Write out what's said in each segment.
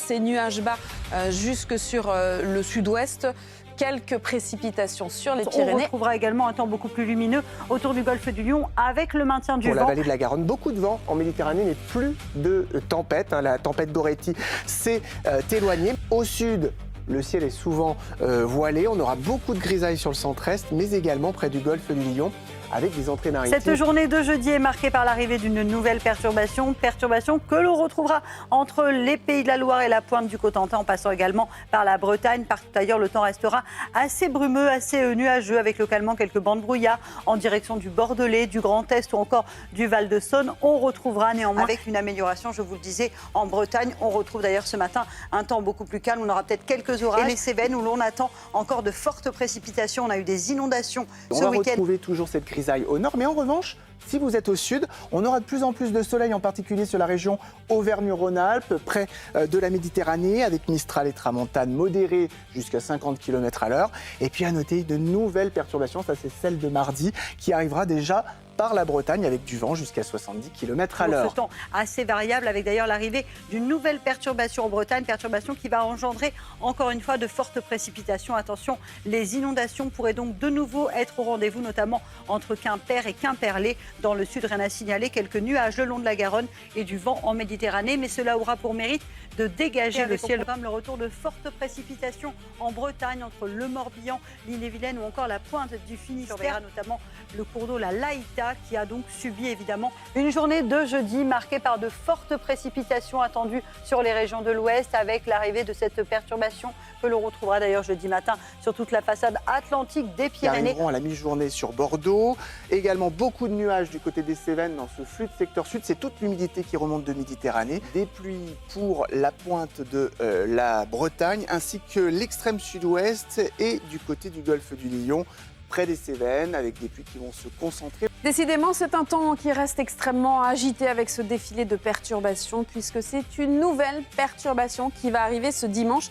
ces nuages bas jusque sur le sud-ouest. Quelques précipitations sur les Pyrénées. On retrouvera également un temps beaucoup plus lumineux autour du golfe du Lion avec le maintien du vent. Pour la vallée de la Garonne, beaucoup de vent en Méditerranée, mais plus de tempête. La tempête Boretti s'est éloignée. Au sud, le ciel est souvent voilé. On aura beaucoup de grisailles sur le centre-est, mais également près du golfe du Lion, avec des entrées maritimes. Cette journée de jeudi est marquée par l'arrivée d'une nouvelle perturbation que l'on retrouvera entre les Pays de la Loire et la pointe du Cotentin, en passant également par la Bretagne. Partout ailleurs, le temps restera assez brumeux, assez nuageux, avec localement quelques bancs de brouillard en direction du Bordelais, du Grand Est ou encore du Val-de-Saône. On retrouvera néanmoins avec une amélioration, je vous le disais, en Bretagne. On retrouve d'ailleurs ce matin un temps beaucoup plus calme. On aura peut-être quelques orages. Et les Cévennes où l'on attend encore de fortes précipitations. On a eu des inondations ce week-end. On va retrouver toujours cette grisaille au nord, mais en revanche, si vous êtes au sud, on aura de plus en plus de soleil, en particulier sur la région Auvergne-Rhône-Alpes, près de la Méditerranée, avec Mistral et Tramontane modérés jusqu'à 50 km à l'heure. Et puis à noter de nouvelles perturbations, ça c'est celle de mardi, qui arrivera déjà par la Bretagne avec du vent jusqu'à 70 km à l'heure. Ce temps assez variable avec d'ailleurs l'arrivée d'une nouvelle perturbation en Bretagne, perturbation qui va engendrer encore une fois de fortes précipitations. Attention, les inondations pourraient donc de nouveau être au rendez-vous, notamment entre Quimper et Quimperlé. Dans le sud, rien à signaler, quelques nuages le long de la Garonne et du vent en Méditerranée, mais cela aura pour mérite de dégager le ciel. Le retour de fortes précipitations en Bretagne entre le Morbihan, l'Ille-et-Vilaine ou encore la pointe du Finistère, notamment le cours d'eau, la Laïta, qui a donc subi évidemment une journée de jeudi marquée par de fortes précipitations attendues sur les régions de l'Ouest, avec l'arrivée de cette perturbation que l'on retrouvera d'ailleurs jeudi matin sur toute la façade atlantique des Pyrénées. Qui arriveront à la mi-journée sur Bordeaux. Également beaucoup de nuages du côté des Cévennes dans ce flux de secteur sud. C'est toute l'humidité qui remonte de Méditerranée. Des pluies pour la pointe de la Bretagne ainsi que l'extrême sud-ouest et du côté du golfe du Lion, près des Cévennes, avec des pluies qui vont se concentrer. Décidément, c'est un temps qui reste extrêmement agité avec ce défilé de perturbations, puisque c'est une nouvelle perturbation qui va arriver ce dimanche.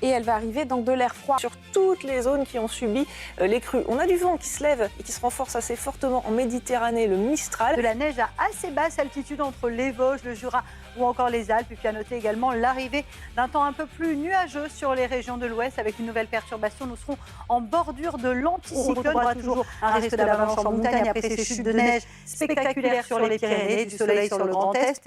Et elle va arriver dans de l'air froid. Sur toutes les zones qui ont subi les crues. On a du vent qui se lève et qui se renforce assez fortement en Méditerranée, le Mistral. De la neige à assez basse altitude entre les Vosges, le Jura ou encore les Alpes. Et puis à noter également l'arrivée d'un temps un peu plus nuageux sur les régions de l'Ouest avec une nouvelle perturbation. Nous serons en bordure de l'anticyclone. On retrouvera toujours un risque d'avalanche en montagne après ces chutes de neige spectaculaires sur les Pyrénées, du soleil sur le Grand Est.